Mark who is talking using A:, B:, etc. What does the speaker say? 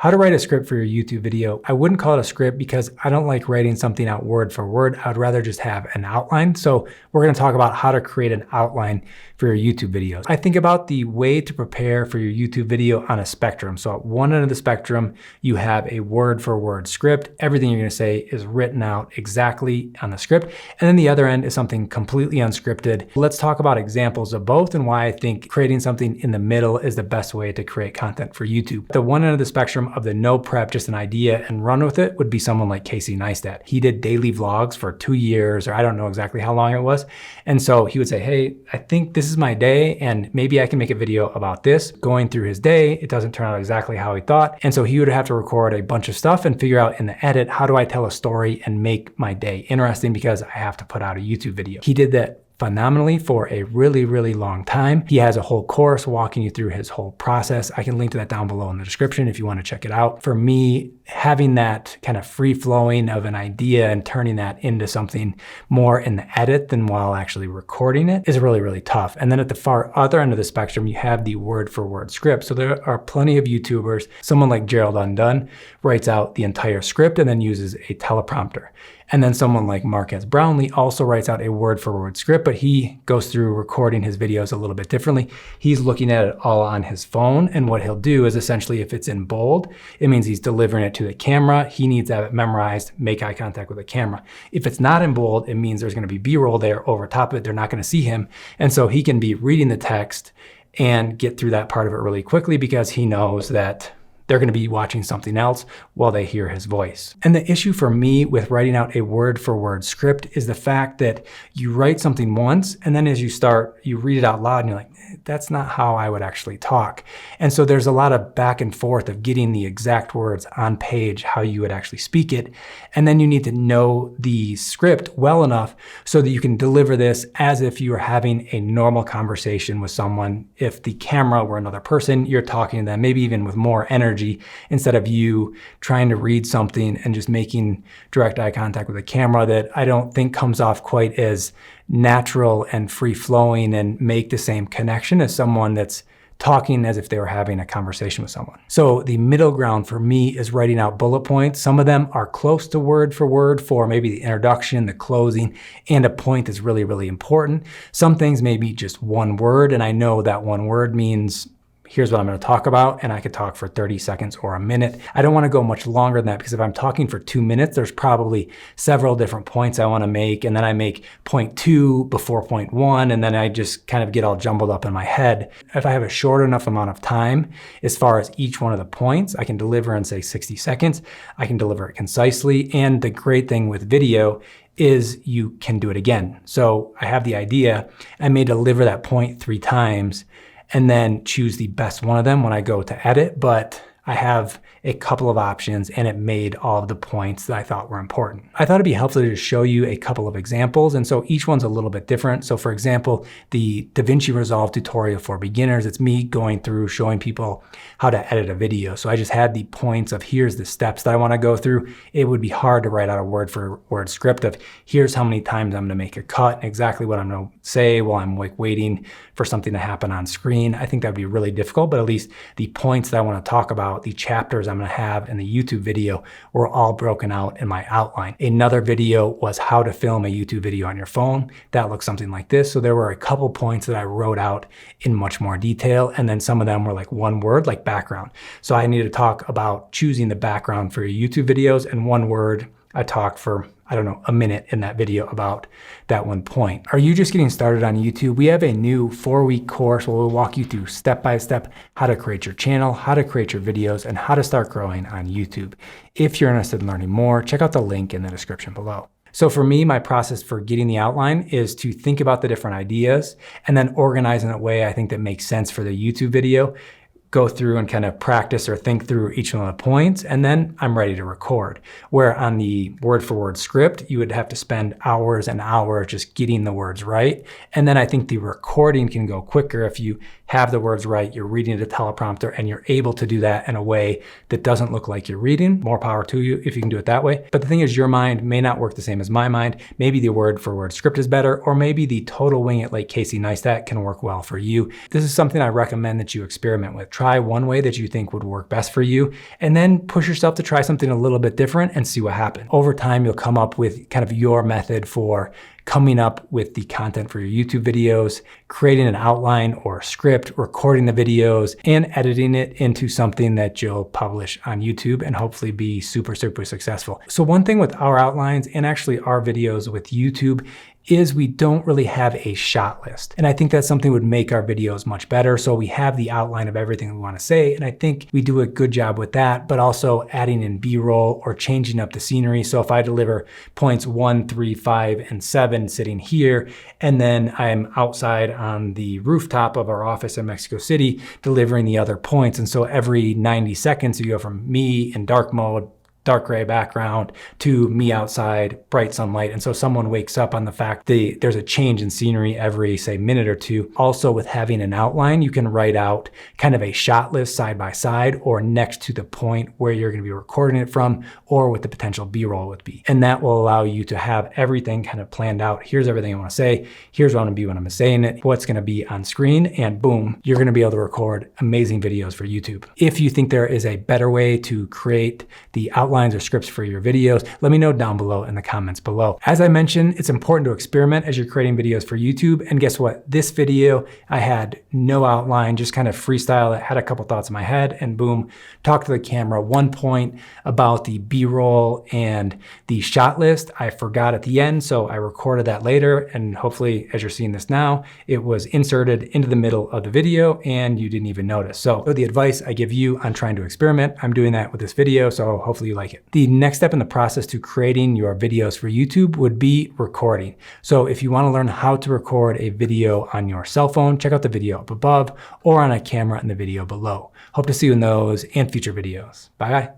A: How to write a script for your YouTube video. I wouldn't call it a script because I don't like writing something out word for word. I'd rather just have an outline. So we're going to talk about how to create an outline for your YouTube videos. I think about the way to prepare for your YouTube video on a spectrum. So at one end of the spectrum, you have a word for word script. Everything you're going to say is written out exactly on the script. And then the other end is something completely unscripted. Let's talk about examples of both and why I think creating something in the middle is the best way to create content for YouTube. The one end of the spectrum of the no prep, just an idea and run with it would be someone like Neistat. He did daily vlogs for 2 years, or I don't know exactly how long it was. And so he would say, hey, I think this is my day and maybe I can make a video about this. Going through his day, it doesn't turn out exactly how he thought. And so he would have to record a bunch of stuff and figure out in the edit, how do I tell a story and make my day interesting because I have to put out a YouTube video. He did that phenomenally for a really, really long time. He has a whole course walking you through his whole process. I can link to that down below in the description if you want to check it out. For me, having that kind of free flowing of an idea and turning that into something more in the edit than while actually recording it is really, really tough. And then at the far other end of the spectrum, you have the word for word script. So there are plenty of YouTubers, someone like Gerald Undone writes out the entire script and then uses a teleprompter. And then someone like Marquez Brownlee also writes out a word for word script, but he goes through recording his videos a little bit differently. He's looking at it all on his phone. And what he'll do is essentially if it's in bold, it means he's delivering it to the camera. He needs to have it memorized, make eye contact with the camera. If it's not in bold, it means there's going to be B-roll there over top of it. They're not going to see him. And so he can be reading the text and get through that part of it really quickly because he knows that they're going to be watching something else while they hear his voice. And the issue for me with writing out a word for word script is the fact that you write something once and then as you start, you read it out loud and you're like, that's not how I would actually talk. And so there's a lot of back and forth of getting the exact words on page, how you would actually speak it. And then you need to know the script well enough so that you can deliver this as if you were having a normal conversation with someone. If the camera were another person, you're talking to them, maybe even with more energy instead of you trying to read something and just making direct eye contact with the camera that I don't think comes off quite as natural and free flowing and make the same connection as someone that's talking as if they were having a conversation with someone. So the middle ground for me is writing out bullet points. Some of them are close to word for maybe the introduction, the closing, and a point that's really, really important. Some things may be just one word, and I know that one word means here's what I'm going to talk about, and I could talk for 30 seconds or a minute. I don't want to go much longer than that because if I'm talking for 2 minutes, there's probably several different points I want to make, and then I make point 2 before point 1, and then I just kind of get all jumbled up in my head. If I have a short enough amount of time, as far as each one of the points, I can deliver in say 60 seconds. I can deliver it concisely, and the great thing with video is you can do it again. So I have the idea, I may deliver that point 3 times, and then choose the best one of them when I go to edit, but I have a couple of options and it made all of the points that I thought were important. I thought it'd be helpful to just show you a couple of examples. And so each one's a little bit different. So for example, the DaVinci Resolve tutorial for beginners, it's me going through showing people how to edit a video. So I just had the points of here's the steps that I want to go through. It would be hard to write out a word for word script of here's how many times I'm going to make a cut and exactly what I'm going to say while I'm like waiting for something to happen on screen. I think that'd be really difficult, but at least the points that I want to talk about, the chapters I'm going to have in the YouTube video were all broken out in my outline. Another video was how to film a YouTube video on your phone. That looks something like this. So there were a couple points that I wrote out in much more detail. And then some of them were like one word, like background. So I need to talk about choosing the background for your YouTube videos, and one word I talk for, I don't know, a minute in that video about that one point. Are you just getting started on YouTube? We have a new 4-week course where we'll walk you through step-by-step how to create your channel, how to create your videos, and how to start growing on YouTube. If you're interested in learning more, check out the link in the description below. So for me, my process for getting the outline is to think about the different ideas and then organize in a way I think that makes sense for the YouTube video. Go through and kind of practice or think through each one of the points, and then I'm ready to record. Where on the word for word script, you would have to spend hours and hours just getting the words right. And then I think the recording can go quicker if you have the words right, you're reading at a teleprompter, and you're able to do that in a way that doesn't look like you're reading. More power to you if you can do it that way. But the thing is, your mind may not work the same as my mind. Maybe the word for word script is better, or maybe the total wing it like Neistat can work well for you. This is something I recommend that you experiment with. Try try one way that you think would work best for you, and then push yourself to try something a little bit different and see what happens. Over time, you'll come up with kind of your method for coming up with the content for your YouTube videos, creating an outline or a script, recording the videos, and editing it into something that you'll publish on YouTube and hopefully be super, super successful. So one thing with our outlines and actually our videos with YouTube is we don't really have a shot list. And I think that's something that would make our videos much better. So we have the outline of everything we want to say. And I think we do a good job with that, but also adding in B-roll or changing up the scenery. So if I deliver points 1, 3, 5, and 7 sitting here, and then I'm outside on the rooftop of our office in Mexico City delivering the other points. And so every 90 seconds, you go from me in dark mode, dark gray background, to me outside, bright sunlight. And so someone wakes up on the fact that there's a change in scenery every, say, minute or two. Also, with having an outline, you can write out kind of a shot list side by side or next to the point where you're going to be recording it from, or what the potential B-roll would be. And that will allow you to have everything kind of planned out. Here's everything I want to say. Here's what I'm going to be when I'm saying it, what's going to be on screen, and boom, you're going to be able to record amazing videos for YouTube. If you think there is a better way to create the outlines or scripts for your videos, let me know down below in the comments below. As I mentioned, it's important to experiment as you're creating videos for YouTube. And guess what? This video, I had no outline, just kind of freestyle. I had a couple thoughts in my head and boom, talk to the camera. One point about the B-roll and the shot list, I forgot at the end, so I recorded that later. And hopefully, as you're seeing this now, it was inserted into the middle of the video and you didn't even notice. So the advice I give you on trying to experiment, I'm doing that with this video, so hopefully you like it. The next step in the process to creating your videos for YouTube would be recording. So if you want to learn how to record a video on your cell phone, check out the video up above or on a camera in the video below. Hope to see you in those and future videos. Bye bye.